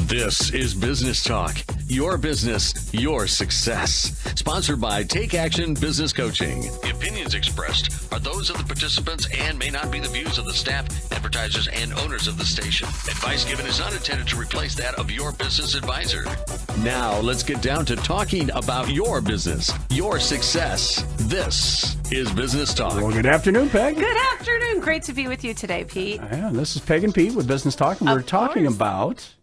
This is Business Talk. Your business, your success. Sponsored by Take Action Business Coaching. The opinions expressed are those of the participants and may not be the views of the staff, advertisers, and owners of the station. Advice given is not intended to replace that of your business advisor. Now, let's get down to talking about your business, your success. This is Business Talk. Well, good afternoon, Peg. Good afternoon. Great to be with you today, Pete. Yeah, this is Peg and Pete with Business Talk, and we're talking about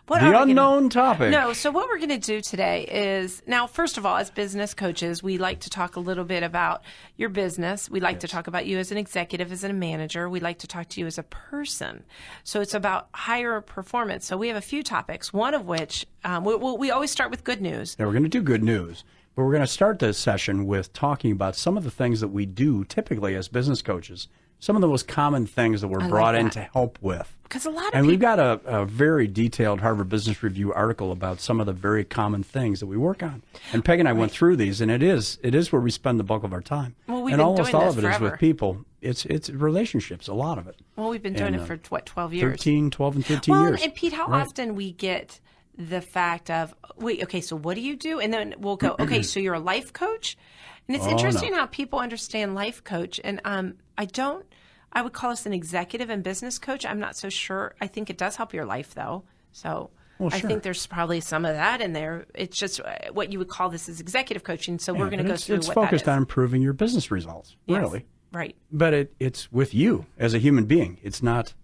What the unknown topic. No, so what we're going to do today is, now, first of all, as business coaches, we like to talk a little bit about your business. We like to talk about you as an executive, as a manager. We like to talk to you as a person. So it's about higher performance. So we have a few topics, one of which, we always start with good news. Yeah, we're going to do good news. But we're going to start this session with talking about some of the things that we do typically as business coaches, some of the most common things that we're brought in to help with. Because a lot of and we've got a very detailed Harvard Business Review article about some of the very common things that we work on. And Peg and I went through these, and it is where we spend the bulk of our time. Well, we've and been almost doing all this of it forever. is with people. It's relationships, a lot of it. Well, we've been doing it for, 12 years? 12 and 13 years. And Pete, how often we get the fact of, wait, okay, so what do you do? And then we'll go, okay, so you're a life coach? And it's interesting how people understand life coach. And I would call us an executive and business coach. I'm not so sure. I think it does help your life, though. So I think there's probably some of that in there. It's just what you would call this is executive coaching. So we're going to go through what that is. It's focused on improving your business results, really. Right. But it's with you as a human being. It's not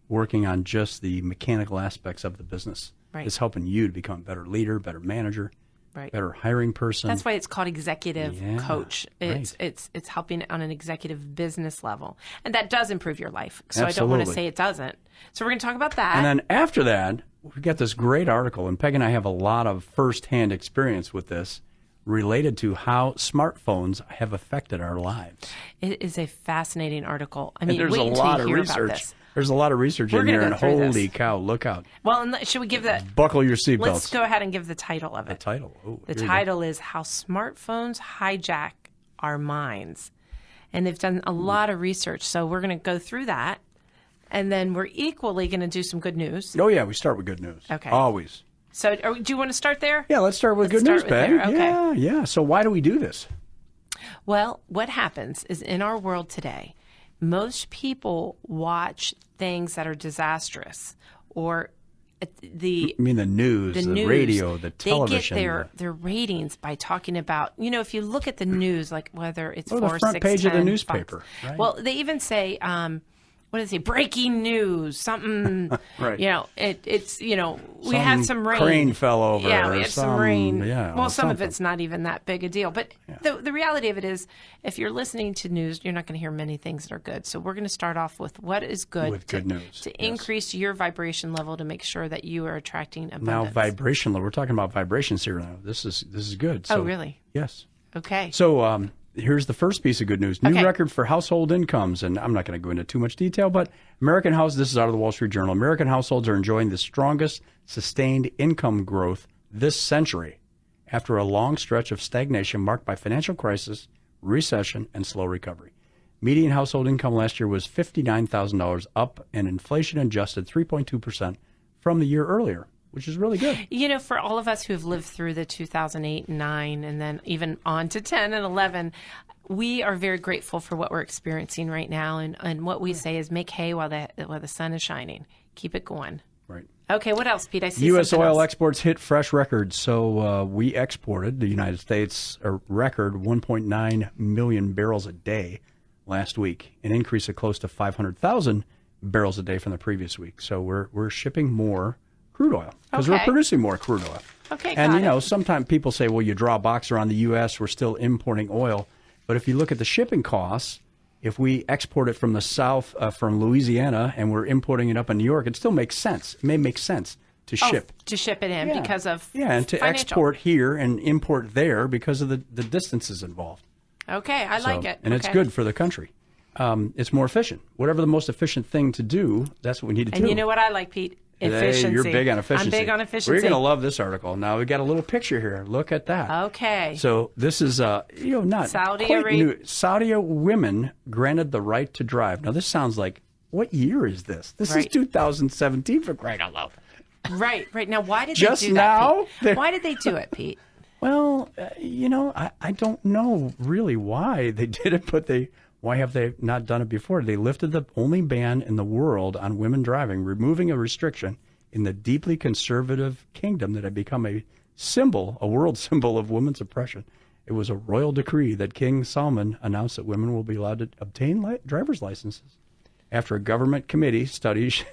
working on just the mechanical aspects of the business. Right. It's helping you to become a better leader, better manager, better hiring person. That's why it's called executive coach. It's right. it's helping on an executive business level. And that does improve your life. So Absolutely. I don't want to say it doesn't. So we're going to talk about that. And then after that, we've got this great article, and Peg and I have a lot of firsthand experience with this, related to how smartphones have affected our lives. It is a fascinating article. I mean, there's wait a until lot you of hear research. about this. There's a lot of research in here, and holy cow, look out. Well, and should we give the... Buckle your seatbelts. Let's go ahead and give the title of it. The title? Oh, the title is How Smartphones Hijack Our Minds. And they've done a lot of research, so we're going to go through that. And then we're equally going to do some good news. Oh, yeah, we start with good news. Okay. Always. So do you want to start there? Yeah, let's start with good news, Peg. Okay. Yeah. So why do we do this? Well, what happens is in our world today, most people watch things that are disastrous or the... I mean the news, the radio, the television. They get their ratings by talking about, if you look at the news, like whether it's 4, the front 6, page 10, of the newspaper. Right? Well, they even say... what do they say? Breaking news, something, right. It's, we had some rain. Crane fell over. Yeah, we had some rain. Yeah, well, some of it's not even that big a deal. But the reality of it is, if you're listening to news, you're not going to hear many things that are good. So we're going to start off with what is good. With good news. To increase your vibration level to make sure that you are attracting abundance. Now, vibration level. We're talking about vibrations here now. This is good. So, oh, really? Yes. Okay. So, here's the first piece of good news. New record for household incomes. And I'm not going to go into too much detail, but this is out of the Wall Street Journal. American households are enjoying the strongest sustained income growth this century after a long stretch of stagnation marked by financial crisis, recession, and slow recovery. Median household income last year was $59,000, up an inflation-adjusted 3.2% from the year earlier, which is really good. For all of us who have lived through the 2008 and 9 and then even on to 10 and 11, we are very grateful for what we're experiencing right now. And what we say is make hay while the sun is shining. Keep it going. Right. Okay, what else, Pete? I see U.S. oil else. exports hit fresh records. So we exported, the United States, a record 1.9 million barrels a day last week, an increase of close to 500,000 barrels a day from the previous week. So we're shipping more crude oil because we're producing more crude oil. Okay, and, sometimes people say, well, you draw a box around the U.S., we're still importing oil. But if you look at the shipping costs, if we export it from the south, from Louisiana, and we're importing it up in New York, it still makes sense. It may make sense to ship. To ship it in because of and to financial. export here and import there because of the distances involved. Okay, I like it. And it's good for the country. It's more efficient. Whatever the most efficient thing to do, that's what we need to do. And you know what I like, Pete? Efficiency. You're big on efficiency. I'm big on efficiency. We're going to love this article. Now, we've got a little picture here. Look at that. Okay. So this is, not Saudi quite Arabia. new. Saudi women granted the right to drive. Now, this sounds like, what year is this? This is 2017 for crying out loud. Right. Now, why did Just they do now? that, Pete? Why did they do it, Pete? Well, I don't know really why they did it, but why have they not done it before? They lifted the only ban in the world on women driving, removing a restriction in the deeply conservative kingdom that had become a world symbol of women's oppression. It was a royal decree that King Solomon announced that women will be allowed to obtain driver's licenses after a government committee studies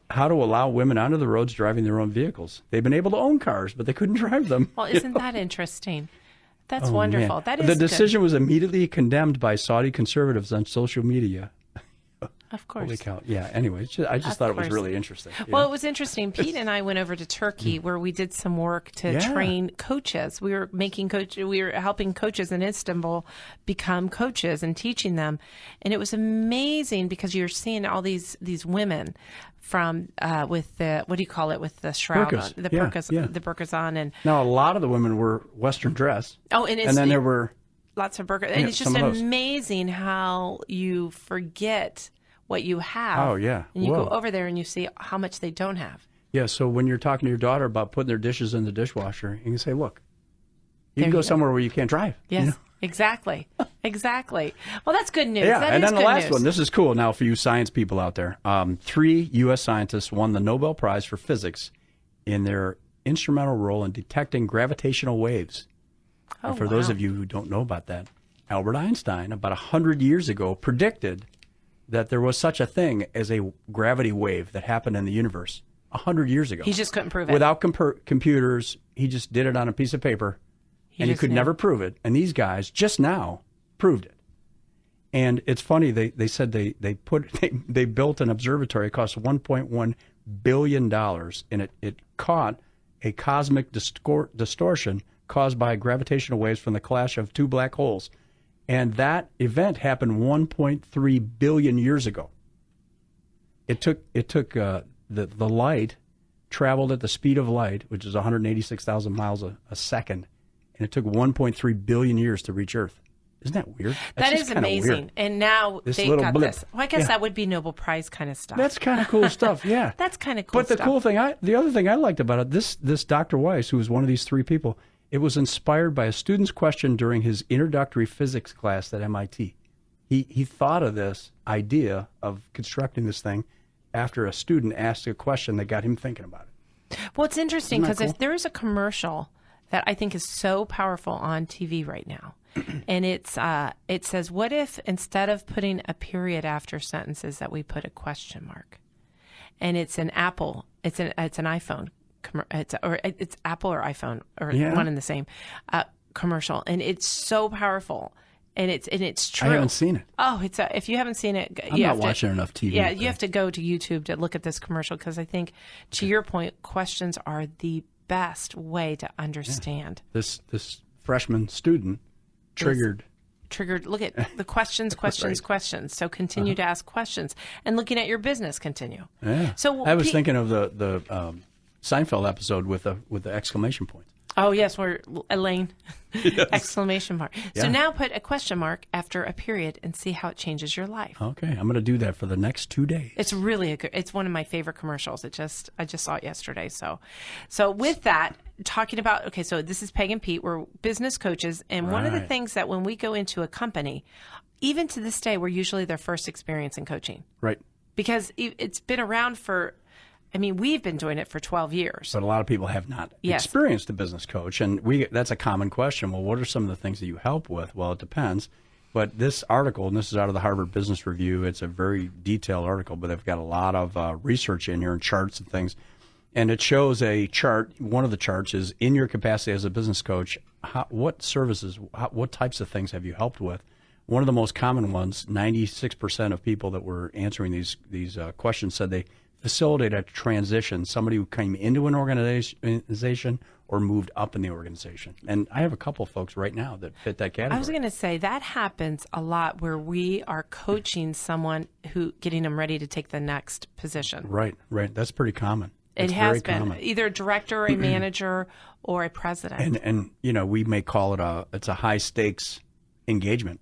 how to allow women onto the roads driving their own vehicles. They've been able to own cars, but they couldn't drive them. Well, isn't that interesting? That's wonderful. Man. That is the decision good. was immediately condemned by Saudi conservatives on social media. Of course. Holy cow. Yeah, anyway, I just thought it was really interesting. Well, it was interesting. Pete and I went over to Turkey where we did some work to train coaches. We were helping coaches in Istanbul become coaches and teaching them. And it was amazing because you're seeing all these women from with the, what do you call it, with the shroud burqas. on, the burqas on. And now a lot of the women were Western dressed. Oh, and then there were lots of burqas. And it's just amazing how you forget what you have. Oh, yeah. And you go over there and you see how much they don't have. Yeah, so when you're talking to your daughter about putting their dishes in the dishwasher, you can say, look, you can go somewhere where you can't drive. Yes, exactly. Exactly. Well, that's good news. Yeah, and then the last news. one, this is cool now for you science people out there. 3 U.S. scientists won the Nobel Prize for Physics in their instrumental role in detecting gravitational waves. And for those of you who don't know about that, Albert Einstein, about 100 years ago, predicted that there was such a thing as a gravity wave that happened in the universe 100 years ago. He just couldn't prove it. Without computers, he just did it on a piece of paper, and he could never prove it. And these guys just now proved it. And it's funny, they said they built an observatory. It cost $1.1 billion, and it caught a cosmic distortion caused by gravitational waves from the clash of 2 black holes. And that event happened 1.3 billion years ago. It took the light traveled at the speed of light, which is 186,000 miles a second, and it took 1.3 billion years to reach Earth. Isn't that weird? That is amazing. Weird. And now they got blip. this. Well, I guess that would be Nobel Prize kind of stuff. That's kind of cool stuff. Yeah, that's kind of cool. But the cool thing, the other thing I liked about it, this Dr. Weiss, who was one of these 3 people. It was inspired by a student's question during his introductory physics class at MIT. He thought of this idea of constructing this thing after a student asked a question that got him thinking about it. Well, it's interesting because if there is a commercial that I think is so powerful on TV right now, and it says, what if instead of putting a period after sentences that we put a question mark? And it's an Apple, it's an iPhone. It's Apple or iPhone or one and the same commercial, and it's so powerful, and it's true. I haven't seen it. Oh, if you haven't seen it, I'm not watching enough TV. Yeah, you have to go to YouTube to look at this commercial because I think, to your point, questions are the best way to understand. Yeah. This freshman student triggered. Look at the questions. So continue to ask questions, and looking at your business, continue. Yeah. So I was thinking of the Seinfeld episode with the exclamation point. Oh yes, where Elaine, yes. Exclamation mark. Yeah. So now put a question mark after a period and see how it changes your life. Okay, I'm going to do that for the next 2 days. It's really it's one of my favorite commercials. I just saw it yesterday. So with that, talking about, so this is Peg and Pete. We're business coaches, and one of the things that when we go into a company, even to this day, we're usually their first experience in coaching. Right. Because it's been around for. I mean, we've been doing it for 12 years. But a lot of people have not experienced a business coach. And that's a common question. Well, what are some of the things that you help with? Well, it depends. But this article, and this is out of the Harvard Business Review, it's a very detailed article, but they've got a lot of research in here and charts and things. And it shows a chart. One of the charts is, in your capacity as a business coach, what services, what types of things have you helped with? One of the most common ones, 96% of people that were answering these questions said they facilitate a transition, somebody who came into an organization or moved up in the organization. And I have a couple of folks right now that fit that category. I was going to say that happens a lot where we are coaching someone getting them ready to take the next position. Right. That's pretty common. It has been either a director, a manager, or a president. And we may call it it's a high stakes engagement.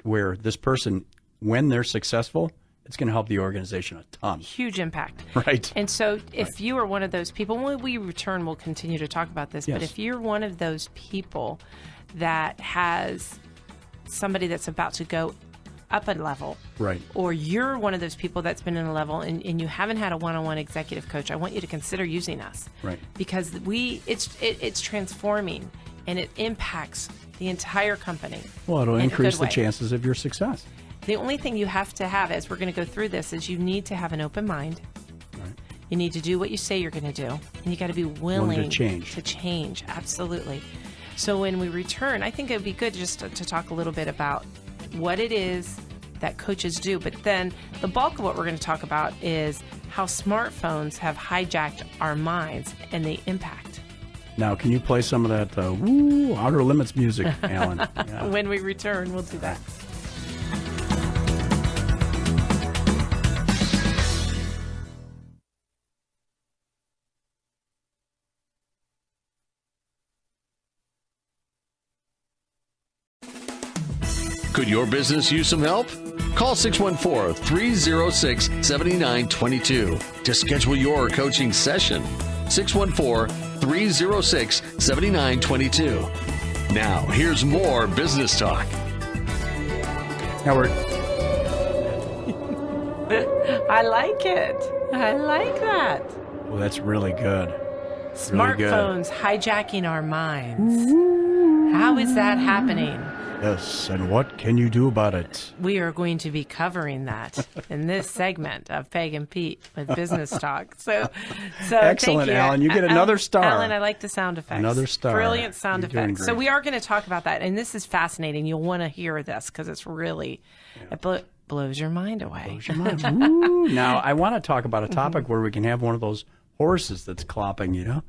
Where this person, when they're successful, it's going to help the organization a ton. Huge impact. Right. And so if you are one of those people, when we return, we'll continue to talk about this, Yes. but if you're one of those people that has somebody that's about to go up a level, Right. or you're one of those people that's been in a level and you haven't had a one-on-one executive coach, I want you to consider using us. Right. Because it's transforming and it impacts the entire company. Well, it'll in a increase good the way. chances of your success. The only thing you have to have, as we're going to go through this, is you need to have an open mind. Right. You need to do what you say you're going to do. And you got to be willing to change. To change, absolutely. So when we return, I think it would be good just to talk a little bit about what it is that coaches do. But then the bulk of what we're going to talk about is how smartphones have hijacked our minds and the impact. Now, can you play some of that Outer Limits music, Alan? Yeah. When we return, we'll do that. Could your business use some help? Call 614-306-7922 to schedule your coaching session. 614-306-7922. Now, here's more business talk. Now I like it. I like that. well, that's really good. Smartphones hijacking our minds. How is that happening? Yes, and what can you do about it? We are going to be covering that in this segment of Peg and Pete with Business Talk. So Excellent, thank you. Alan. You get another star. Alan, I like the sound effects. Another star. Brilliant sound You're doing effects. So great. we are going to talk about that, and this is fascinating. You'll want to hear this because it's really it blows your mind away. Ooh, now, I want to talk about a topic where we can have one of those horses that's clopping,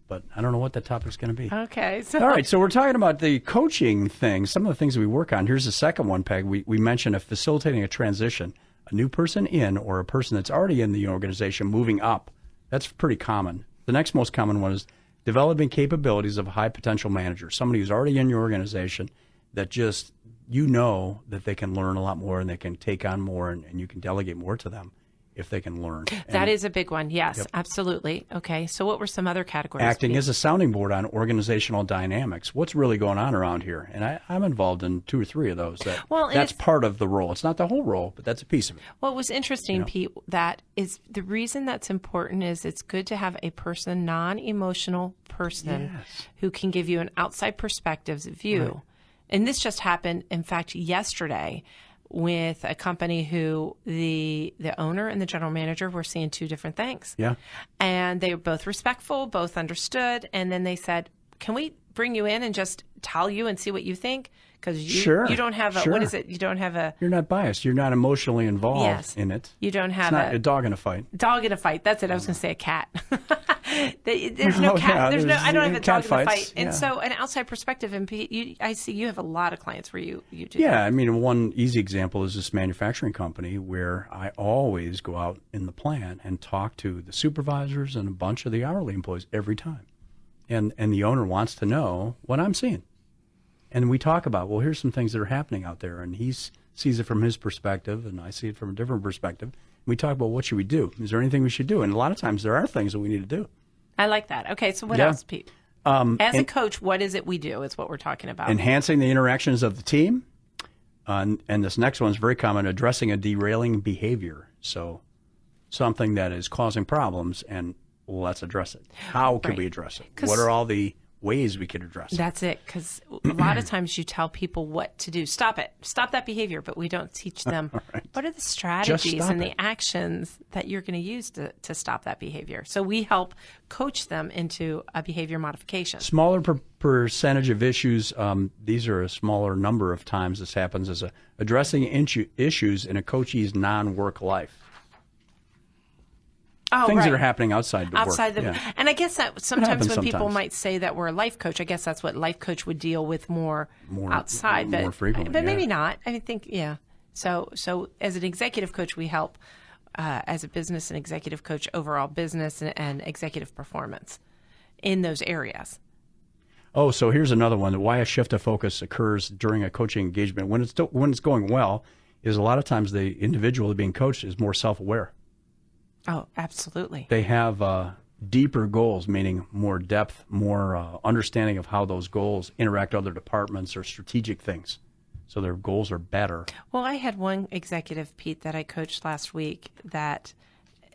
but I don't know what that topic's going to be. Okay. So All right, so we're talking about the coaching thing, some of the things that we work on. Here's the second one, Peg. We mentioned facilitating a transition, a new person in or a person that's already in the organization moving up. That's pretty common. The next most common one is developing capabilities of a high potential manager, somebody who's already in your organization that just, that they can learn a lot more and they can take on more and you can delegate more to them if they can learn. that is a big one. Yes, Yep. absolutely. Okay. So what were some other categories? Acting Pete? as a sounding board on organizational dynamics. What's really going on around here? And I'm involved in 2 or 3 of those. That's part of the role. It's not the whole role, but that's a piece of it. Well, it was interesting, Pete, that is the reason that's important is it's good to have a person, non-emotional person, Yes. who can give you an outside perspective's view. Right. And this just happened, in fact, yesterday with a company who the owner and the general manager were seeing 2 different things. Yeah. And they were both respectful, both understood. And then they said, can we bring you in and just tell you and see what you think? Because you don't have what is it? You don't have a... You're not biased. You're not emotionally involved Yes. in it. You don't have It's not a dog in a fight. Dog in a fight. That's it. I was going to say a cat. There's no cat. Yeah, I don't have a dog cat in a fights, fight. And yeah. so an outside perspective, and Pete, I see you have a lot of clients where you do Yeah, that. I mean, one easy example is this manufacturing company where I always go out in the plant and talk to the supervisors and a bunch of the hourly employees every time. And the owner wants to know what I'm seeing. And we talk about, well, here's some things that are happening out there. And he sees it from his perspective, and I see it from a different perspective. We talk about what should we do? Is there anything we should do? And a lot of times there are things that we need to do. I like that. Okay, so what Yeah. else, Pete? As a coach, what is it we do is what we're talking about. Enhancing the interactions of the team. And this next one is very common, addressing a derailing behavior. So something that is causing problems, and let's address it. How can Right. we address it? What are all the ways we could address it? That's it, because a lot of times you tell people what to do. Stop it. Stop that behavior, but we don't teach them what are the strategies stop and it. the actions that you're going to use to stop that behavior. So we help coach them into a behavior modification. Smaller percentage of issues, these are a smaller number of times this happens, is addressing issues in a coachee's non-work life. Oh, Things right. that are happening outside the Outside work. the, Yeah. and I guess that sometimes when people sometimes. might say that we're a life coach, I guess that's what life coach would deal with more outside, more frequently, but maybe yeah. not. I think, yeah. So as an executive coach, we help as a business and executive coach overall business and executive performance in those areas. Oh, so here's another one. Why a shift of focus occurs during a coaching engagement when it's going well is a lot of times the individual being coached is more self-aware. Oh, absolutely. They have deeper goals, meaning more depth, more understanding of how those goals interact with other departments or strategic things. So their goals are better. Well, I had one executive, Pete, that I coached last week that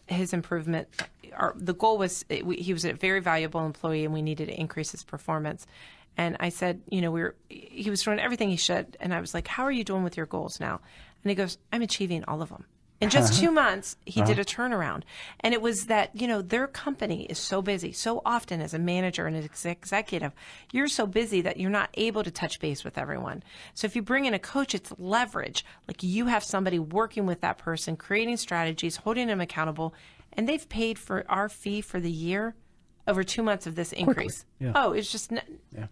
his improvement, the goal was, he was a very valuable employee and we needed to increase his performance. And I said, he was doing everything he should. And I was like, how are you doing with your goals now? And he goes, I'm achieving all of them. In just 2 months, he did a turnaround. And it was that, their company is so busy. So often as a manager and an executive, you're so busy that you're not able to touch base with everyone. So if you bring in a coach, it's leverage. Like you have somebody working with that person, creating strategies, holding them accountable. And they've paid for our fee for the year over 2 months of this increase. Yeah. Oh, it's just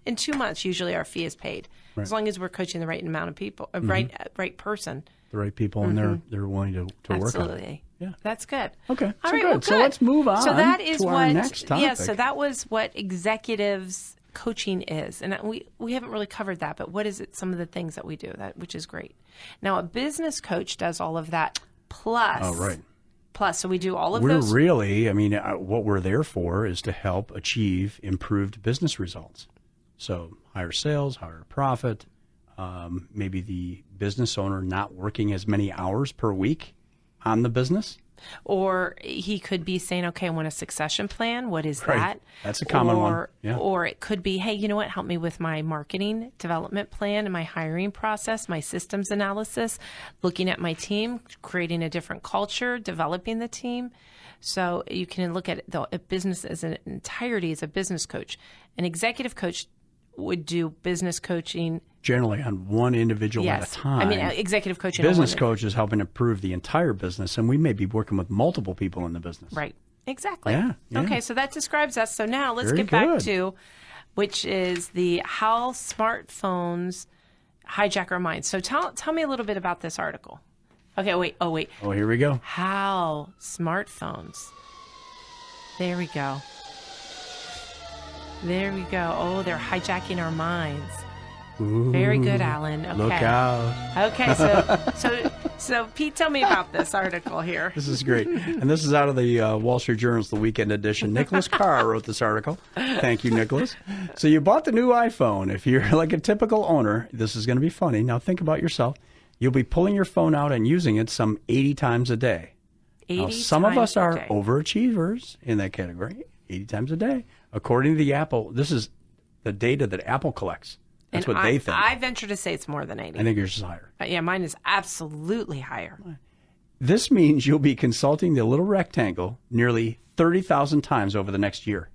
in 2 months, usually our fee is paid. Right. As long as we're coaching the right amount of people, right person. The right people, and they're willing to work on it. Absolutely. Yeah. That's good. Okay. All so right, good. well, good. So let's move on so that is to what, our next topic. Yeah, so that was what executives coaching is. And we haven't really covered that, but what is it, some of the things that we do, which is great. Now, a business coach does all of that plus. Oh, right. Plus, so we do all of we're those. Really, what we're there for is to help achieve improved business results. So higher sales, higher profit, maybe the business owner not working as many hours per week on the business. Or he could be saying, okay, I want a succession plan. What is right. that? That's a common one. Yeah. Or it could be, hey, you know what? Help me with my marketing development plan and my hiring process, my systems analysis, looking at my team, creating a different culture, developing the team. So you can look at the business as an entirety as a business coach. An executive coach would do business coaching generally on one individual yes. at a time. Executive coaching. Business coach is helping improve the entire business, and we may be working with multiple people in the business. Right. Exactly. Yeah. Okay, so that describes us. So now let's Very get back good. to, which is the how smartphones hijack our minds. So tell me a little bit about this article. Okay, wait. Oh, here we go. How smartphones. There we go. Oh, they're hijacking our minds. Ooh, very good, Alan. Okay. Look out. Okay, so Pete, tell me about this article here. This is great. And this is out of the Wall Street Journal's The Weekend Edition. Nicholas Carr wrote this article. Thank you, Nicholas. So you bought the new iPhone. If you're like a typical owner, this is going to be funny. Now think about yourself. You'll be pulling your phone out and using it some 80 times a day. 80 now, some of us are day. overachievers in that category, 80 times a day. According to the Apple, this is the data that Apple collects. That's what they think. I venture to say it's more than 80. I think yours is higher. Yeah, mine is absolutely higher. This means you'll be consulting the little rectangle nearly 30,000 times over the next year.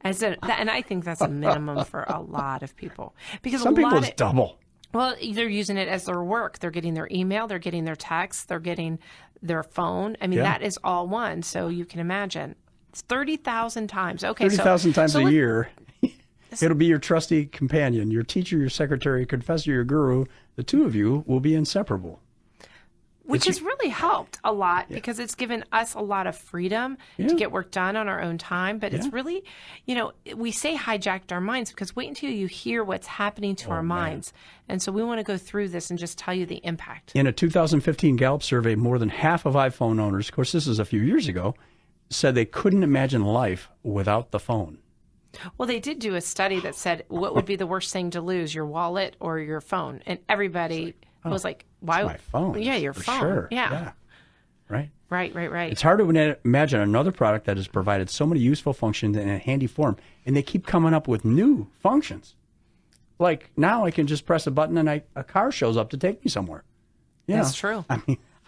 And I think that's a minimum for a lot of people. Because some people it's double. Well, they're using it as their work. They're getting their email, they're getting their text, they're getting their phone. That is all one. So you can imagine. It's 30,000 times. Okay, 30,000 times a year. It'll be your trusty companion, your teacher, your secretary, your confessor, your guru. The two of you will be inseparable. Which has really helped a lot because it's given us a lot of freedom to get work done on our own time. But it's really, we say hijacked our minds because wait until you hear what's happening to our minds. And so we want to go through this and just tell you the impact. In a 2015 Gallup survey, more than half of iPhone owners, of course this is a few years ago, said they couldn't imagine life without the phone. Well, they did do a study that said what would be the worst thing to lose, your wallet or your phone? And everybody was like, why? It's my phone. Yeah, your phone. Sure. Yeah. Right. Right. It's hard to imagine another product that has provided so many useful functions in a handy form, and they keep coming up with new functions. Like now I can just press a button and a car shows up to take me somewhere. That's true.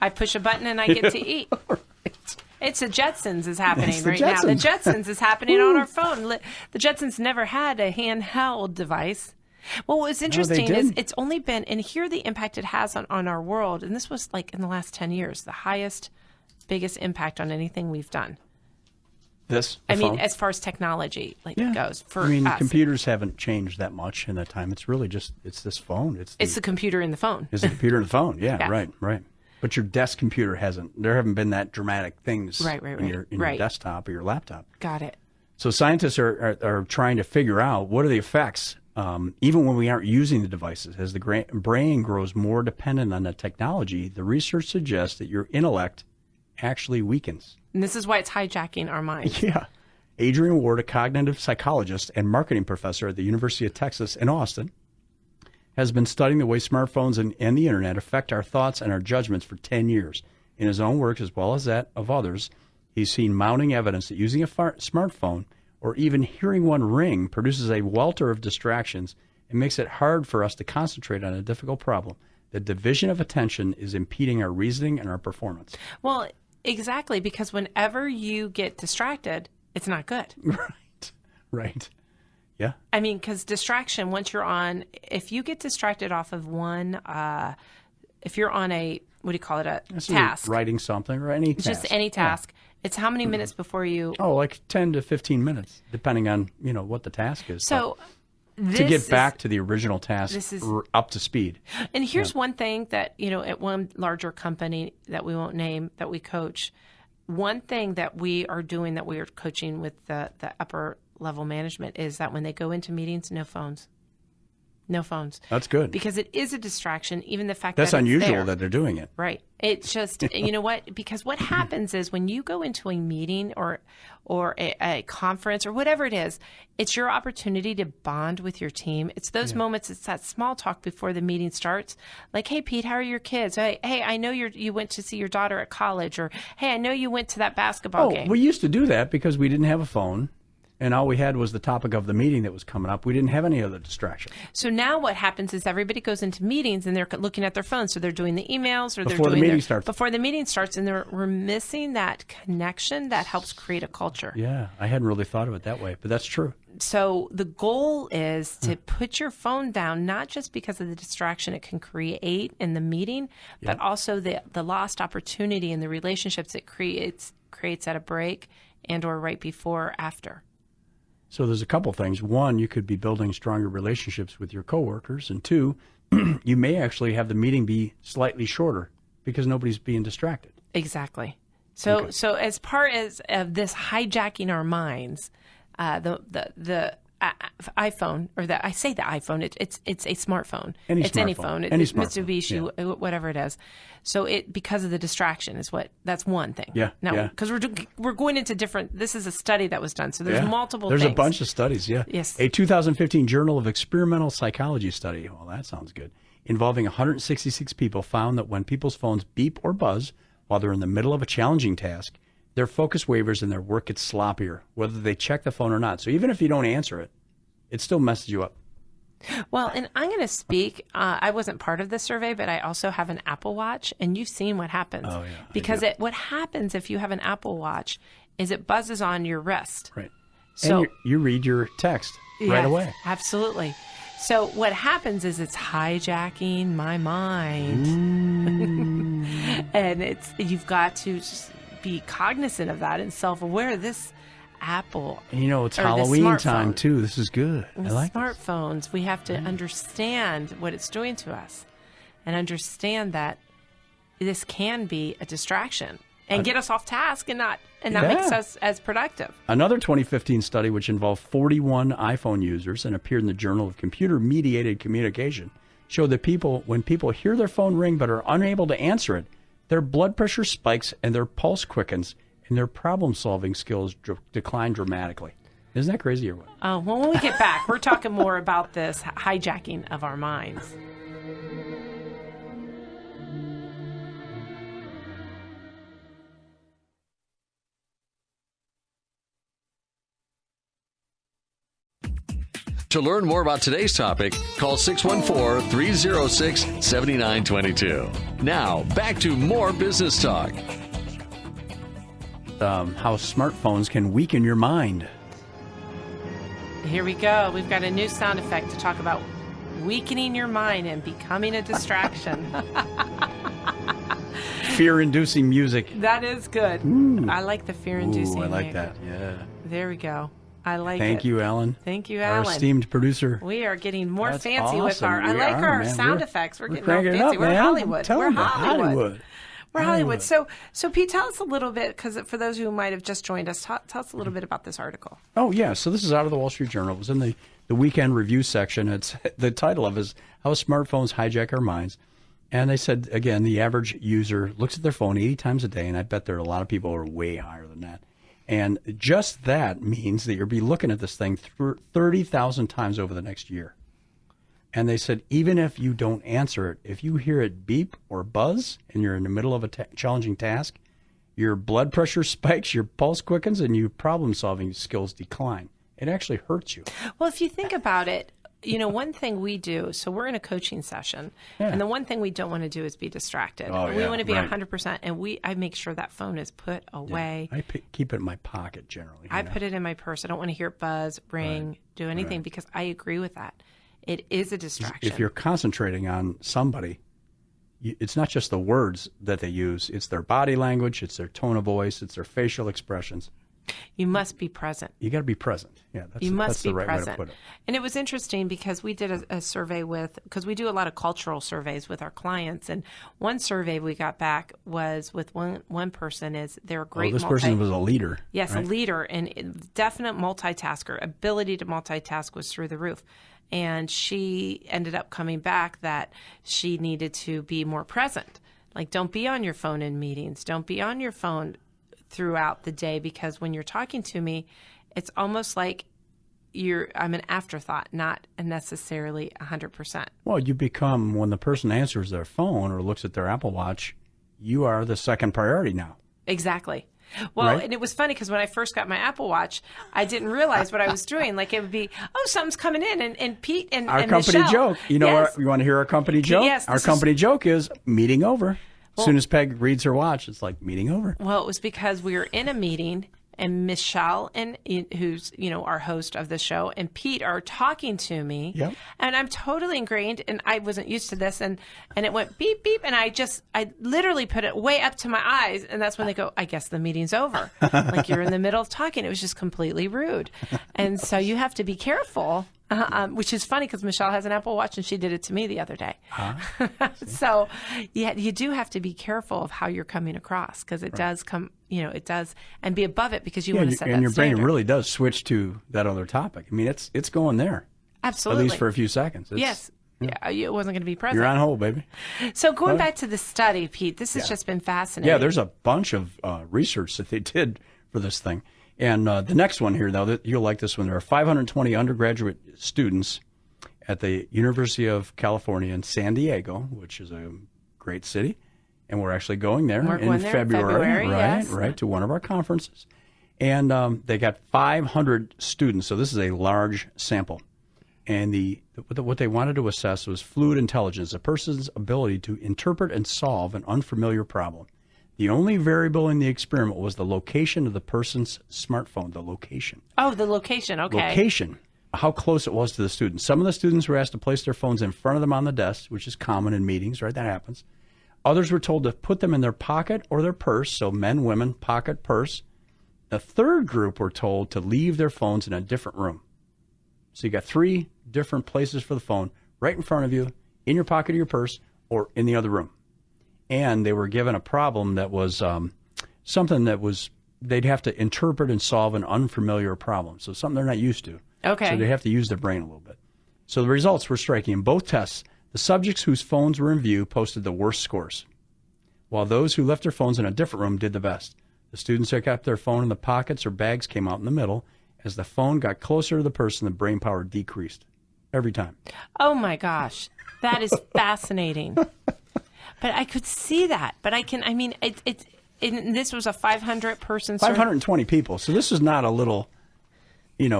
I push a button and I get to eat. Right. It's the Jetsons is happening right Jetsons. now. The Jetsons is happening on our phone. The Jetsons never had a handheld device. Well, what's interesting is it's only been, and here the impact it has on our world, and this was like in the last 10 years, the biggest impact on anything we've done. Phone? As far as technology goes. For us. Computers haven't changed that much in that time. It's really just, it's this phone. It's the computer in the phone. It's the computer in the phone. Yeah. Right. But your desk computer hasn't. There haven't been that dramatic things in your desktop or your laptop. Got it. So scientists are trying to figure out what are the effects even when we aren't using the devices. As the brain grows more dependent on the technology, the research suggests that your intellect actually weakens. And this is why it's hijacking our minds. Yeah. Adrian Ward, a cognitive psychologist and marketing professor at the University of Texas in Austin, has been studying the way smartphones and the internet affect our thoughts and our judgments for 10 years. In his own work, as well as that of others, he's seen mounting evidence that using a smartphone or even hearing one ring produces a welter of distractions and makes it hard for us to concentrate on a difficult problem. The division of attention is impeding our reasoning and our performance. Well, exactly, because whenever you get distracted, it's not good. Right. Yeah. I mean, because distraction, once you're on, if you get distracted off of one, if you're on a, what do you call it, a task. Writing something or any task. Just any task. Yeah. It's how many minutes before you... Oh, like 10 to 15 minutes, depending on, what the task is. So to get back to the original task, up to speed. And here's one thing that, at one larger company that we won't name that we coach, one thing that we are doing that we are coaching with the upper level management is that when they go into meetings, no phones. No phones. That's good. Because it is a distraction, even the fact that's that it's unusual there. That they're doing it. Right. It's just, you know what? Because what happens is when you go into a meeting or a conference or whatever it is, it's your opportunity to bond with your team. It's those moments, it's that small talk before the meeting starts. Like, hey, Pete, how are your kids? Hey, I know you went to see your daughter at college, or hey, I know you went to that basketball game. We used to do that because we didn't have a phone. And all we had was the topic of the meeting that was coming up. We didn't have any other distraction. So now what happens is everybody goes into meetings and they're looking at their phones. So they're doing the emails or before the meeting starts. Before the meeting starts, and we're missing that connection that helps create a culture. Yeah, I hadn't really thought of it that way, but that's true. So the goal is to put your phone down, not just because of the distraction it can create in the meeting, but also the lost opportunity and the relationships it creates at a break and or right before or after. So there's a couple things. One, you could be building stronger relationships with your coworkers. And two, you may actually have the meeting be slightly shorter because nobody's being distracted. Exactly. So as part of this hijacking our minds, the iPhone, or I say the iPhone, it's a smartphone. Any phone. It's Mitsubishi, whatever it is. So because of the distraction that's one thing. Yeah. Now, because we're going into different, this is a study that was done. So there's multiple things. There's a bunch of studies, Yes. A 2015 Journal of Experimental Psychology study, well, that sounds good, involving 166 people found that when people's phones beep or buzz while they're in the middle of a challenging task, their focus wavers and their work gets sloppier, whether they check the phone or not. So even if you don't answer it, it still messes you up. Well, and I'm going to speak. I wasn't part of the survey, but I also have an Apple Watch, and you've seen what happens. Oh, yeah. Because what happens if you have an Apple Watch is it buzzes on your wrist. Right. So and you read your text right away. Absolutely. So what happens is it's hijacking my mind. And you've got to just be cognizant of that and self-aware. This Apple. And it's Halloween time too. This is good. I like smartphones. We have to understand what it's doing to us, and understand that this can be a distraction and get us off task, and not makes us as productive. Another 2015 study, which involved 41 iPhone users and appeared in the Journal of Computer-Mediated Communication, showed that when people hear their phone ring but are unable to answer it, their blood pressure spikes and their pulse quickens, and their problem-solving skills decline dramatically. Isn't that crazy or what? Oh, well, when we get back, we're talking more about this hijacking of our minds. To learn more about today's topic, call 614-306-7922. Now, back to more business talk. How smartphones can weaken your mind. Here we go. We've got a new sound effect to talk about weakening your mind and becoming a distraction. Fear-inducing music. That is good. Ooh. I like the fear-inducing. Ooh, I like that. Yeah. There we go. I like it. Thank you, Alan. Thank you, Alan. Our esteemed producer. We are getting more That's fancy with awesome. I like our sound effects. We're getting all cranking fancy. Up, We're man. Hollywood. We're Hollywood. We're Hollywood. So Pete, tell us a little bit, because for those who might have just joined us, tell us a little bit about this article. Oh, yeah. So this is out of the Wall Street Journal. It was in the the weekend review section. It's the title of it is How Smartphones Hijack Our Minds. And they said, again, the average user looks at their phone 80 times a day, and I bet there are a lot of people who are way higher than that. And just that means that you'll be looking at this thing 30,000 times over the next year. And they said, even if you don't answer it, if you hear it beep or buzz and you're in the middle of a challenging task, your blood pressure spikes, your pulse quickens, and your problem-solving skills decline. It actually hurts you. Well, if you think about it, one thing we do, so we're in a coaching session, and the one thing we don't want to do is be distracted. We want to be 100%, and I make sure that phone is put away. I keep it in my pocket generally. I put it in my purse. I don't want to hear it buzz, ring, do anything, because I agree with that. It is a distraction. If you're concentrating on somebody, it's not just the words that they use. It's their body language. It's their tone of voice. It's their facial expressions. You must be present. You got to be present. Yeah, that's the right way to put it. And it was interesting because we did a survey because we do a lot of cultural surveys with our clients. And one survey we got back was with one person is they're a great this person was a leader. Yes, right? A leader and definite multitasker. Ability to multitask was through the roof. And she ended up coming back that she needed to be more present. Like, don't be on your phone in meetings. Don't be on your phone throughout the day, because when you're talking to me, it's almost like I'm an afterthought, not necessarily 100%. Well, you become, when the person answers their phone or looks at their Apple Watch, you are the second priority now. Exactly. Well, and it was funny because when I first got my Apple Watch, I didn't realize what I was doing. Like, it would be, something's coming in, and Pete and our company Michelle. Joke. You want to hear our company joke? Yes. Our company joke is meeting over. As soon as Peg reads her watch, it's like meeting over. Well, it was because we were in a meeting, and Michelle, who's our host of the show, and Pete are talking to me. Yep. And I'm totally ingrained, and I wasn't used to this, and it went beep beep, and I literally put it way up to my eyes, and that's when they go, I guess the meeting's over. Like, you're in the middle of talking. It was just completely rude, and so you have to be careful. Which is funny because Michelle has an Apple Watch and she did it to me the other day. So you do have to be careful of how you're coming across, because it does come, it does, and be above it because you want to set that and your standard. brain really does switch to that other topic. I mean, it's going there. Absolutely. At least for a few seconds. Yes. Yeah, it wasn't going to be present. You're on hold, baby. So going back to the study, Pete, this has just been fascinating. Yeah, there's a bunch of research that they did for this thing. And the next one here, though, you'll like this one. There are 520 undergraduate students at the University of California in San Diego, which is a great city. And we're actually going there in February, right, to one of our conferences. And they got 500 students, so this is a large sample. And what they wanted to assess was fluid intelligence, a person's ability to interpret and solve an unfamiliar problem. The only variable in the experiment was the location of the person's smartphone, the location. Oh, the location, okay. Location, how close it was to the students. Some of the students were asked to place their phones in front of them on the desk, which is common in meetings, right? That happens. Others were told to put them in their pocket or their purse, so men, women, pocket, purse. The third group were told to leave their phones in a different room. So you got 3 different places for the phone, right in front of you, in your pocket or your purse, or in the other room. And they were given a problem that was something that was, they'd have to interpret and solve an unfamiliar problem. So something they're not used to. Okay. So they have to use their brain a little bit. So the results were striking. In both tests, the subjects whose phones were in view posted the worst scores, while those who left their phones in a different room did the best. The students that kept their phone in the pockets or bags came out in the middle. As the phone got closer to the person, the brain power decreased every time. Oh, my gosh. That is fascinating. But I could see that. But this was a 500-person survey. 520 people. So this is not a little,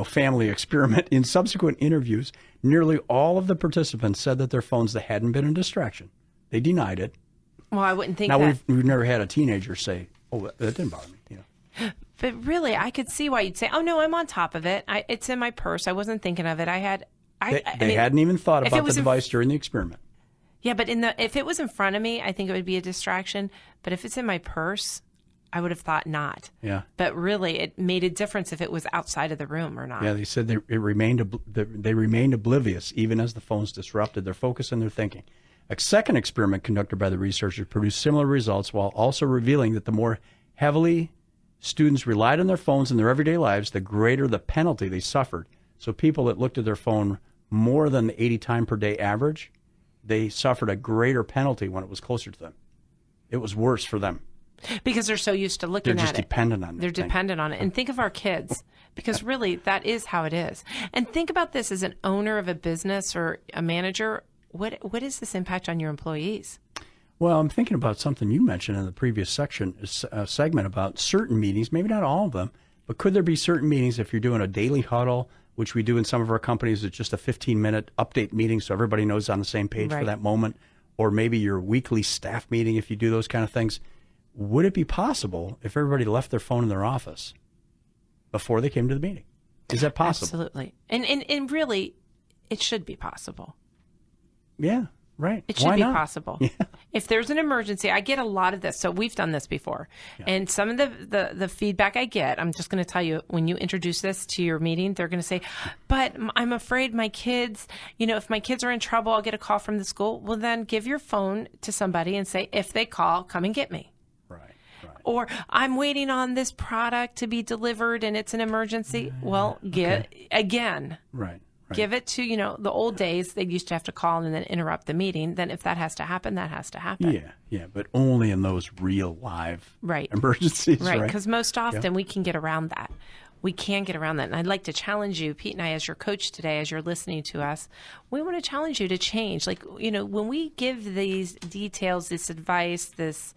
family experiment. In subsequent interviews, nearly all of the participants said that their phones hadn't been a distraction. They denied it. Well, I wouldn't think that. Now, we've never had a teenager say, that didn't bother me. But really, I could see why you'd say, oh, no, I'm on top of it. It's in my purse. I wasn't thinking of it. They hadn't even thought about the device during the experiment. Yeah, but if it was in front of me, I think it would be a distraction. But if it's in my purse, I would have thought not. Yeah. But really, it made a difference if it was outside of the room or not. Yeah, they said they remained oblivious even as the phones disrupted their focus and their thinking. A second experiment conducted by the researchers produced similar results while also revealing that the more heavily students relied on their phones in their everyday lives, the greater the penalty they suffered. So people that looked at their phone more than the 80 time per day average, they suffered a greater penalty when it was closer to them. It was worse for them. Because they're so used to looking at it. They're just dependent on it. They're dependent on it. And think of our kids, because really that is how it is. And think about this as an owner of a business or a manager. What is this impact on your employees? Well, I'm thinking about something you mentioned in the previous segment about certain meetings, maybe not all of them, but could there be certain meetings if you're doing a daily huddle, which we do in some of our companies, it's just a 15-minute update meeting so everybody knows on the same page for that moment, or maybe your weekly staff meeting if you do those kind of things. Would it be possible if everybody left their phone in their office before they came to the meeting? Is that possible? Absolutely. And really, it should be possible. Yeah, right. It should be possible. Yeah. If there's an emergency, I get a lot of this. So we've done this before. Yeah. And some of the feedback I get, I'm just going to tell you, when you introduce this to your meeting, they're going to say, but I'm afraid my kids, if my kids are in trouble, I'll get a call from the school. Well, then give your phone to somebody and say, if they call, come and get me. Or I'm waiting on this product to be delivered and it's an emergency. Well, again. Right. Give it to, the old days, they used to have to call and then interrupt the meeting. Then if that has to happen, that has to happen. Yeah, but only in those real live emergencies. Right, because most often we can get around that. We can get around that. And I'd like to challenge you, Pete and I, as your coach today, as you're listening to us, we want to challenge you to change. Like, when we give these details, this advice, this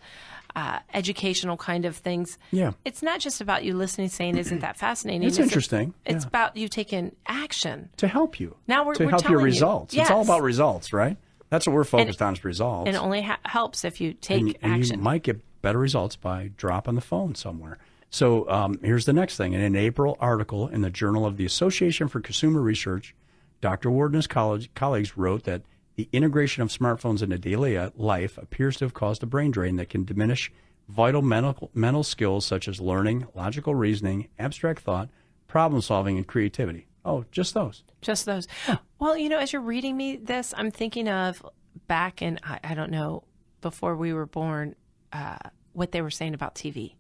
educational kind of things, it's not just about you listening, saying, isn't that fascinating? It's interesting. It's about you taking action. To help you. Now we're help your results. Yes. It's all about results, right? That's what we're focused on is results. And it only helps if you take action. And you might get better results by dropping the phone somewhere. So here's the next thing. In an April article in the Journal of the Association for Consumer Research, Dr. Ward and his colleagues wrote that the integration of smartphones into daily life appears to have caused a brain drain that can diminish vital mental skills such as learning, logical reasoning, abstract thought, problem solving, and creativity. Oh, just those. Just those. Well, as you're reading me this, I'm thinking of back in, I don't know, before we were born, what they were saying about TV.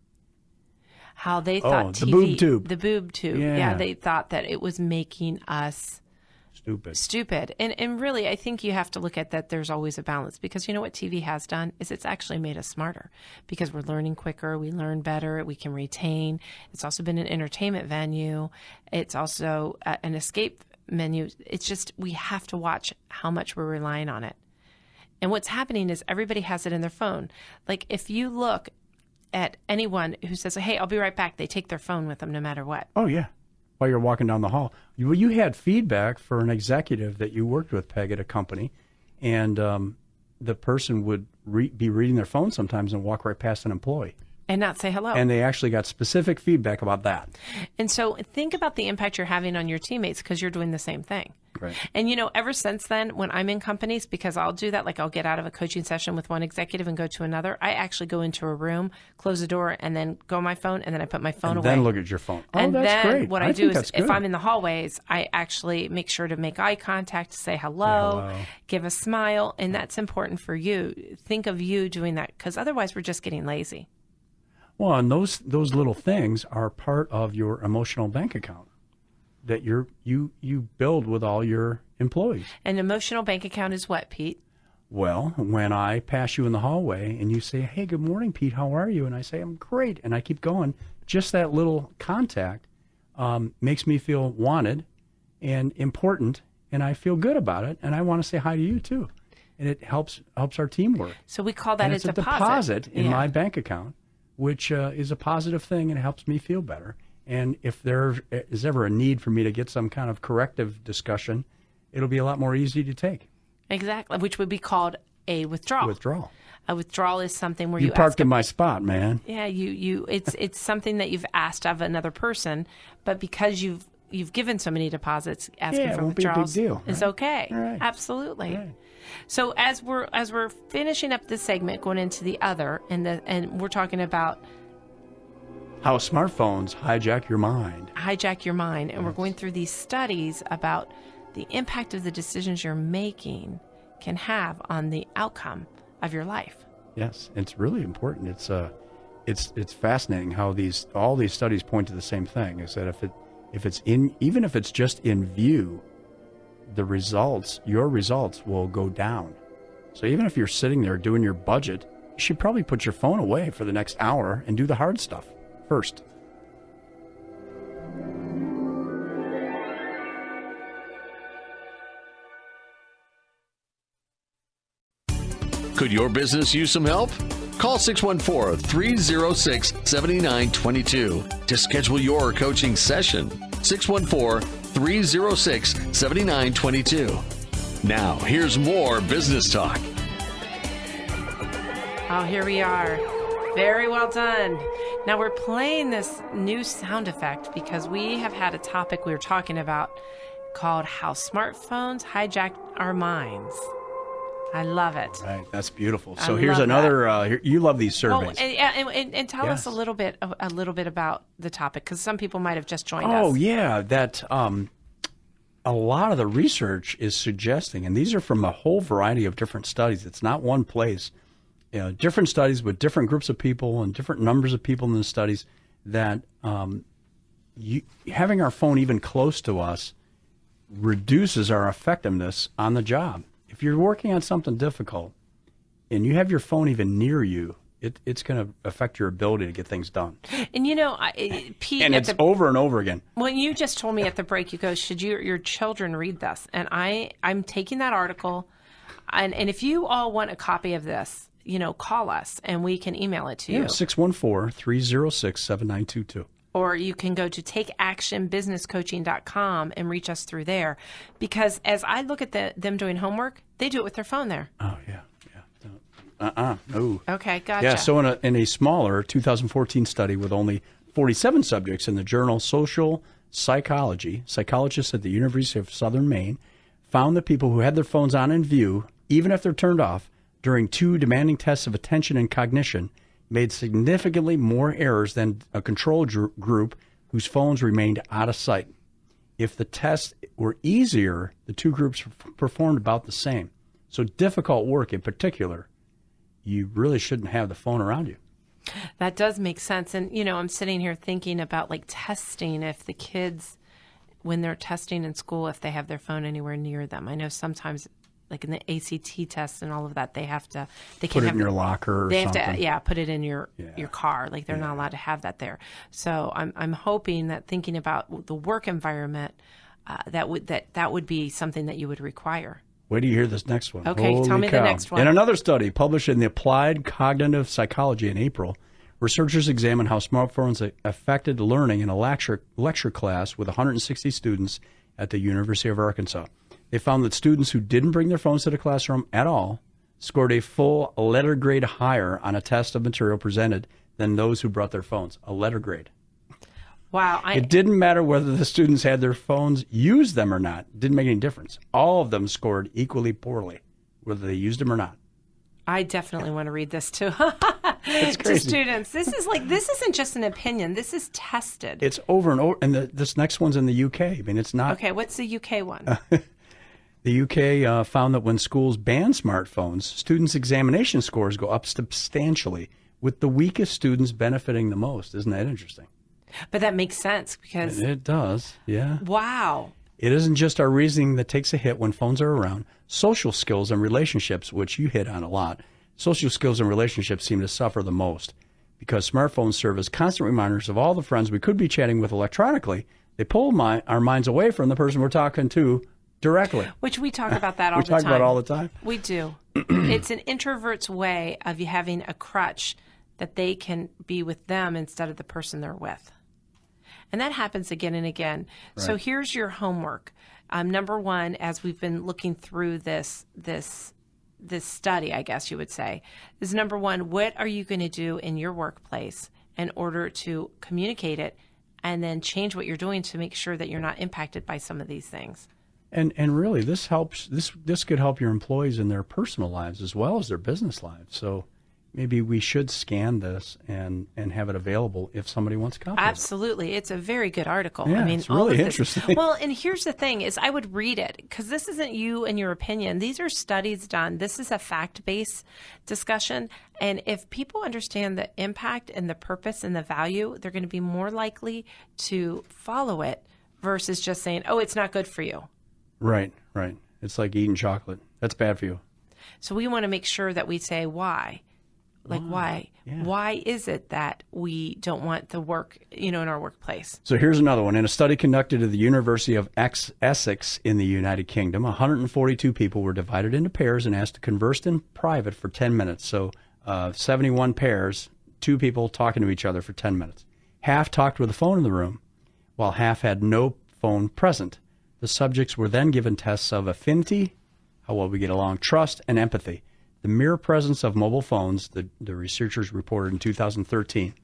How they thought TV, the boob tube. Yeah, they thought that it was making us stupid. And really, I think you have to look at that there's always a balance, because you know what TV has done is it's actually made us smarter, because we're learning quicker, we learn better, we can retain. It's also been an entertainment venue. It's also an escape menu. It's just, we have to watch how much we're relying on it. And what's happening is everybody has it in their phone. Like, if you look at anyone who says, hey, I'll be right back, they take their phone with them no matter what. Oh, yeah. While you're walking down the hall. You had feedback for an executive that you worked with, Peg, at a company, and the person would be reading their phone sometimes and walk right past an employee. And not say hello. And they actually got specific feedback about that. And so think about the impact you're having on your teammates, because you're doing the same thing. Right. And, ever since then, when I'm in companies, because I'll do that, like I'll get out of a coaching session with one executive and go to another, I actually go into a room, close the door, and then go on my phone, and then I put my phone away. And then look at your phone. Oh, and that's then great. What I do is, if I'm in the hallways, I actually make sure to make eye contact, say hello, give a smile, and that's important for you. Think of you doing that, because otherwise we're just getting lazy. Well, and those little things are part of your emotional bank account that you build with all your employees. An emotional bank account is what, Pete? Well, when I pass you in the hallway and you say, hey, good morning, Pete, how are you? And I say, I'm great. And I keep going. Just that little contact makes me feel wanted and important, and I feel good about it, and I want to say hi to you too. And it helps our teamwork. So we call that a deposit in my bank account, which is a positive thing, and it helps me feel better. And if there is ever a need for me to get some kind of corrective discussion, it'll be a lot more easy to take. Exactly, which would be called a withdrawal. A withdrawal is something where you parked in my spot, man. Yeah, it's something that you've asked of another person, but because you've given so many deposits, asking for withdrawals is okay. Right. Absolutely. Right. So as we're finishing up this segment, going into the other, and we're talking about how smartphones hijack your mind. And we're going through these studies about the impact of the decisions you're making can have on the outcome of your life. Yes, it's really important. It's fascinating how all these studies point to the same thing, is that even if it's just in view, your results will go down. So even if you're sitting there doing your budget, you should probably put your phone away for the next hour and do the hard stuff first. Could your business use some help? Call 614-306-7922 to schedule your coaching session. 614-306-7922. Now, here's more business talk. Oh, here we are. Very well done. Now we're playing this new sound effect because we have had a topic we were talking about called How Smartphones Hijacked Our Minds. I love it. Right, that's beautiful. So here's another. You love these surveys. Well, and tell us a little bit about the topic, because some people might have just joined us. Oh yeah, that a lot of the research is suggesting, and these are from a whole variety of different studies. It's not one place. Different studies with different groups of people and different numbers of people in the studies, that having our phone even close to us reduces our effectiveness on the job. If you're working on something difficult and you have your phone even near you, it's going to affect your ability to get things done. And Pete, and it's over and over again. When you just told me at the break, you go, should your children read this? And I'm taking that article, and if you all want a copy of this, call us and we can email it to you. 614-306-7922. Or you can go to takeactionbusinesscoaching.com and reach us through there. Because as I look at them doing homework, they do it with their phone there. Oh, yeah. No. Okay, gotcha. Yeah, so in a smaller 2014 study with only 47 subjects in the journal Social Psychology, psychologists at the University of Southern Maine found that people who had their phones on in view, even if they're turned off, during 2 demanding tests of attention and cognition, made significantly more errors than a control group whose phones remained out of sight. If the tests were easier, the 2 groups performed about the same. So difficult work in particular, you really shouldn't have the phone around you. That does make sense. And, I'm sitting here thinking about testing, if the kids, when they're testing in school, if they have their phone anywhere near them. I know sometimes, like in the ACT tests and all of that, they can put it in your locker or something. Have to, put it in your car. Like they're not allowed to have that there. So I'm hoping that, thinking about the work environment, that would be something that you would require. Wait till you hear this next one. Okay, Holy tell me cow. the next one. In another study published in the Applied Cognitive Psychology in April, researchers examined how smartphones affected learning in a lecture class with 160 students at the University of Arkansas. They found that students who didn't bring their phones to the classroom at all scored a full letter grade higher on a test of material presented than those who brought their phones. A letter grade. Wow. It didn't matter whether the students had their phones, used them or not. It didn't make any difference. All of them scored equally poorly, whether they used them or not. I definitely want to read this too. It's crazy. To students. This isn't just an opinion. This is tested. It's over and over. And this next one's in the UK. I mean, it's not. Okay, what's the UK one? The UK found that when schools ban smartphones, students' examination scores go up substantially, with the weakest students benefiting the most. Isn't that interesting? But that makes sense, because... It does, yeah. Wow. It isn't just our reasoning that takes a hit when phones are around. Social skills and relationships, which you hit on a lot, social skills and relationships seem to suffer the most, because smartphones serve as constant reminders of all the friends we could be chatting with electronically. They pull our minds away from the person we're talking to directly. Which we talk about that all the time. We talk about all the time. We do. It's an introvert's way of you having a crutch that they can be with them instead of the person they're with. And that happens again and again. Right. So here's your homework. Number one, as we've been looking through this study, I guess you would say, is number one, what are you going to do in your workplace in order to communicate it and then change what you're doing to make sure that you're not impacted by some of these things? And really, this helps. This could help your employees in their personal lives as well as their business lives. So maybe we should scan this and have it available if somebody wants to copy it. Absolutely. It's a very good article. Yeah, I mean, it's really interesting. Well, and here's the thing is I would read it, because this isn't you and your opinion. These are studies done. This is a fact-based discussion. And if people understand the impact and the purpose and the value, they're going to be more likely to follow it versus just saying, oh, it's not good for you. Right. It's like eating chocolate. That's bad for you. So we want to make sure that we say why. Like, why? Yeah. Why is it that we don't want the work, in our workplace? So here's another one. In a study conducted at the University of Essex in the United Kingdom, 142 people were divided into pairs and asked to converse in private for 10 minutes. So 71 pairs, 2 people talking to each other for 10 minutes. Half talked with a phone in the room, while half had no phone present. The subjects were then given tests of affinity, how well we get along, trust, and empathy. The mere presence of mobile phones, the researchers reported in 2013,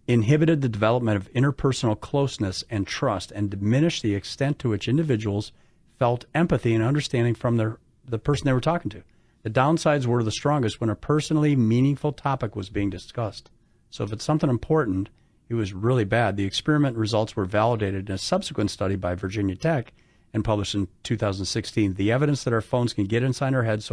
inhibited the development of interpersonal closeness and trust and diminished the extent to which individuals felt empathy and understanding from the person they were talking to. The downsides were the strongest when a personally meaningful topic was being discussed. So if it's something important, it was really bad. The experiment results were validated in a subsequent study by Virginia Tech and published in 2016. The evidence that our phones can get inside our heads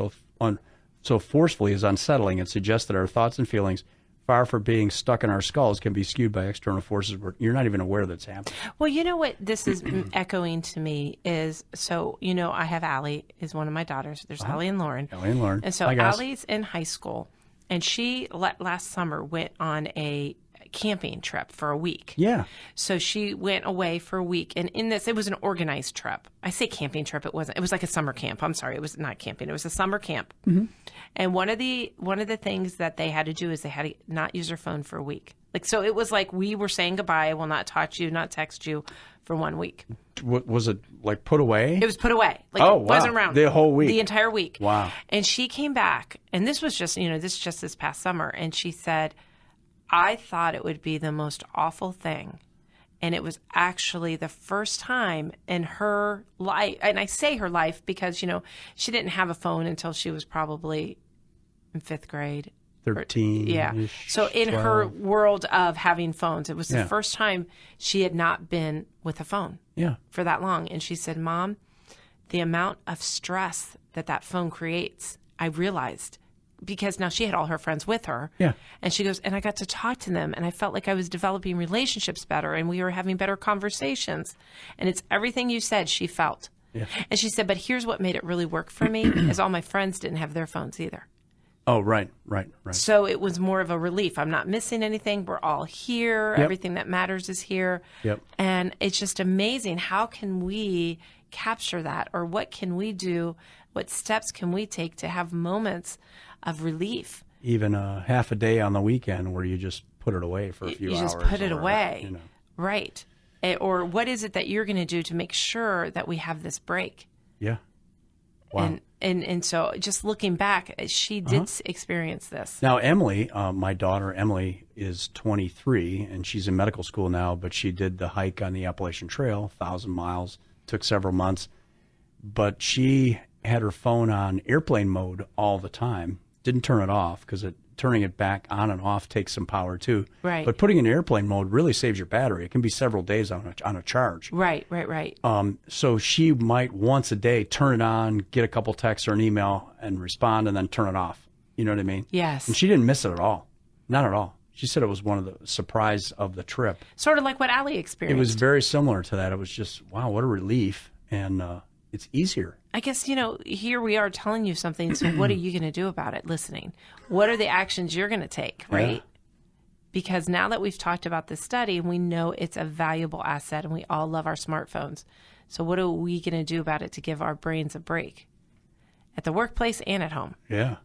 so forcefully is unsettling and suggests that our thoughts and feelings, far from being stuck in our skulls, can be skewed by external forces where you're not even aware that's happening. Well, you know what this is echoing to me is, I have Allie is one of my daughters. There's Allie and Lauren. And so Allie's in high school, and she last summer went on a camping trip for a week. Yeah. So she went away for a week, and in this, it was an organized trip. I say camping trip, it wasn't. It was like a summer camp. I'm sorry, it was not camping. It was a summer camp. Mm-hmm. And one of the things that they had to do is they had to not use their phone for a week. So it was like we were saying goodbye. I will not talk to you, not text you for 1 week. Was it like put away? It was put away. It wasn't around. The whole week. The entire week. Wow. And she came back, and this was just, this past summer, and she said, I thought it would be the most awful thing. And it was actually the first time in her life, and I say her life because, she didn't have a phone until she was probably in 5th grade. 13. Yeah. So in 12. her world of having phones, it was the first time she had not been with a phone for that long. And she said, Mom, the amount of stress that phone creates, I realized. Because now she had all her friends with her. Yeah. And she goes, and I got to talk to them, and I felt like I was developing relationships better, and we were having better conversations. And it's everything you said she felt. Yeah. And she said, but here's what made it really work for me, is all my friends didn't have their phones either. Oh, right. So it was more of a relief. I'm not missing anything. We're all here. Yep. Everything that matters is here. Yep. And it's just amazing. How can we capture that? Or what can we do? What steps can we take to have moments of relief? Even half a day on the weekend where you just put it away for a few hours. You just put it away. Right. Or what is it that you're going to do to make sure that we have this break? Yeah. Wow. And so just looking back, she did experience this. Now, Emily, my daughter, Emily, is 23, and she's in medical school now, but she did the hike on the Appalachian Trail, 1,000 miles, took several months. But she had her phone on airplane mode all the time, didn't turn it off because turning it back on and off takes some power too. Right. But putting it in airplane mode really saves your battery. It can be several days on a charge. Right. So she might once a day turn it on, get a couple texts or an email and respond and then turn it off. You know what I mean? Yes. And she didn't miss it at all. Not at all. She said it was one of the surprise of the trip. Sort of like what Allie experienced. It was very similar to that. It was just, wow, what a relief. And it's easier. I guess, here we are telling you something. So what are you going to do about it? Listening. What are the actions you're going to take, right? Yeah. Because now that we've talked about this study, we know it's a valuable asset and we all love our smartphones. So what are we going to do about it to give our brains a break at the workplace and at home? Yeah.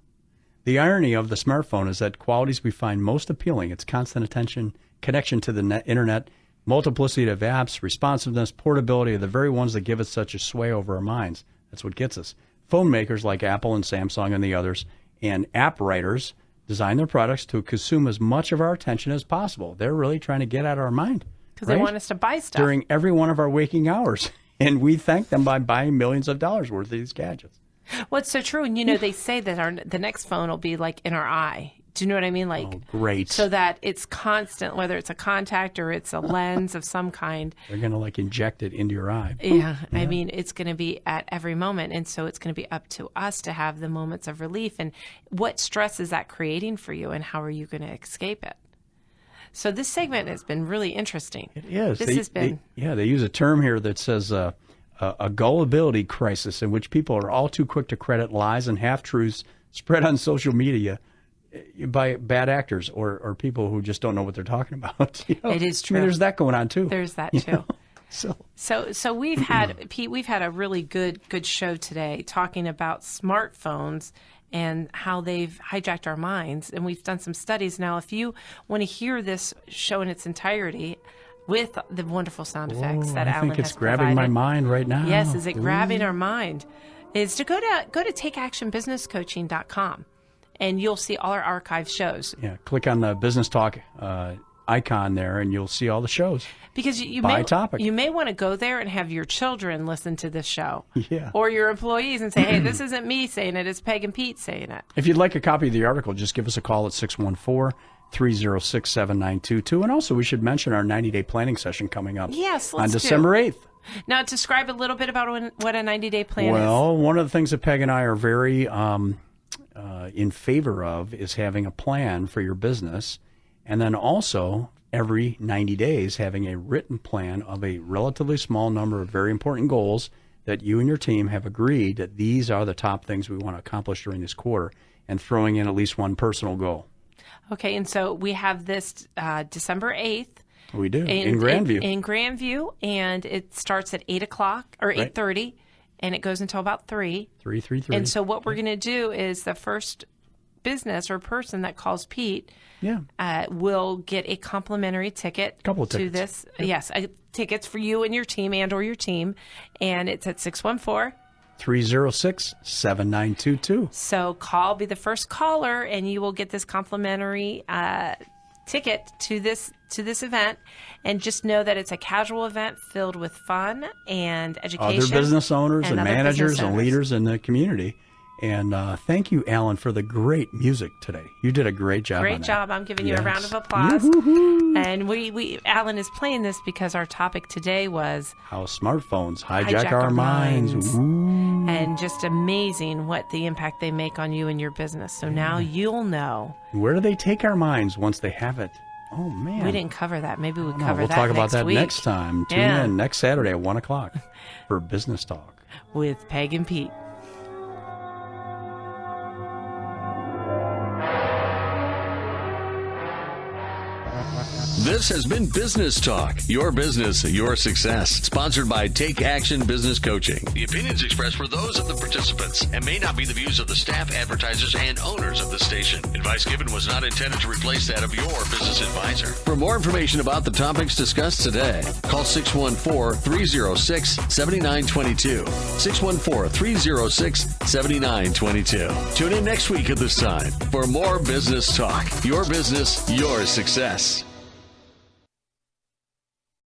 The irony of the smartphone is that qualities we find most appealing, its constant attention, connection to the internet, multiplicity of apps, responsiveness, portability are the very ones that give us such a sway over our minds. That's what gets us. Phone makers like Apple and Samsung and the others, and app writers design their products to consume as much of our attention as possible. They're really trying to get out of our mind. Because they want us to buy stuff. During every one of our waking hours. And we thank them by buying millions of dollars worth of these gadgets. Well, it's so true. And, they say that the next phone will be like in our eye. Do you know what I mean? Like, oh, great. So that it's constant, whether it's a contact or it's a lens of some kind. They're going to inject it into your eye. Yeah. I mean, it's going to be at every moment. And so it's going to be up to us to have the moments of relief. And what stress is that creating for you and how are you going to escape it? So this segment has been really interesting. It is. This has been. They use a term here that says a gullibility crisis, in which people are all too quick to credit lies and half-truths spread on social media by bad actors or people who just don't know what they're talking about. It is true. I mean, there's that going on too. There's that too. So we've had, Pete, we've had a really good show today talking about smartphones and how they've hijacked our minds. And we've done some studies. Now, if you want to hear this show in its entirety with the wonderful sound effects that Alan has provided. I think it's grabbing my mind right now. Yes, is it grabbing our mind? Is to go to takeactionbusinesscoaching.com, and you'll see all our archive shows. Yeah, click on the Business Talk icon there, and you'll see all the shows. Because you by topic. You may want to go there and have your children listen to this show. Yeah. Or your employees and say, hey, this isn't me saying it, it's Peg and Pete saying it. If you'd like a copy of the article, just give us a call at 614-306-7922. And also, we should mention our 90-day planning session coming up on December 8th. Now, describe a little bit about what a 90-day plan is. Well, one of the things that Peg and I are very in favor of is having a plan for your business, and then also every 90 days having a written plan of a relatively small number of very important goals that you and your team have agreed that these are the top things we want to accomplish during this quarter, and throwing in at least one personal goal. Okay, and so we have this December 8th. We do, in Grandview. In Grandview, and it starts at 8 o'clock, or 8:30, and it goes until about 3. 3:30. And so what we're going to do is the first business or person that calls Pete will get a complimentary ticket to this. Yep. Yes, tickets for you and your team or your team, and it's at 614-306-7922. So be the first caller, and you will get this complimentary ticket to this event. And just know that it's a casual event filled with fun and education. Other business owners and managers and leaders in the community. And thank you, Alan, for the great music today. You did a great job. Great job. I'm giving you a round of applause. Yoo-hoo-hoo. And Alan is playing this because our topic today was how smartphones hijack our minds. Ooh. And just amazing what the impact they make on you and your business. So now you'll know. Where do they take our minds once they have it? Oh, man. We didn't cover that. Maybe we'll cover We'll that talk about that week. next time. Tune in next Saturday at 1 o'clock for Business Talk. With Peg and Pete. This has been Business Talk, your business, your success. Sponsored by Take Action Business Coaching. The opinions expressed were those of the participants and may not be the views of the staff, advertisers, and owners of the station. Advice given was not intended to replace that of your business advisor. For more information about the topics discussed today, call 614-306-7922. 614-306-7922. Tune in next week at this time for more Business Talk, your business, your success.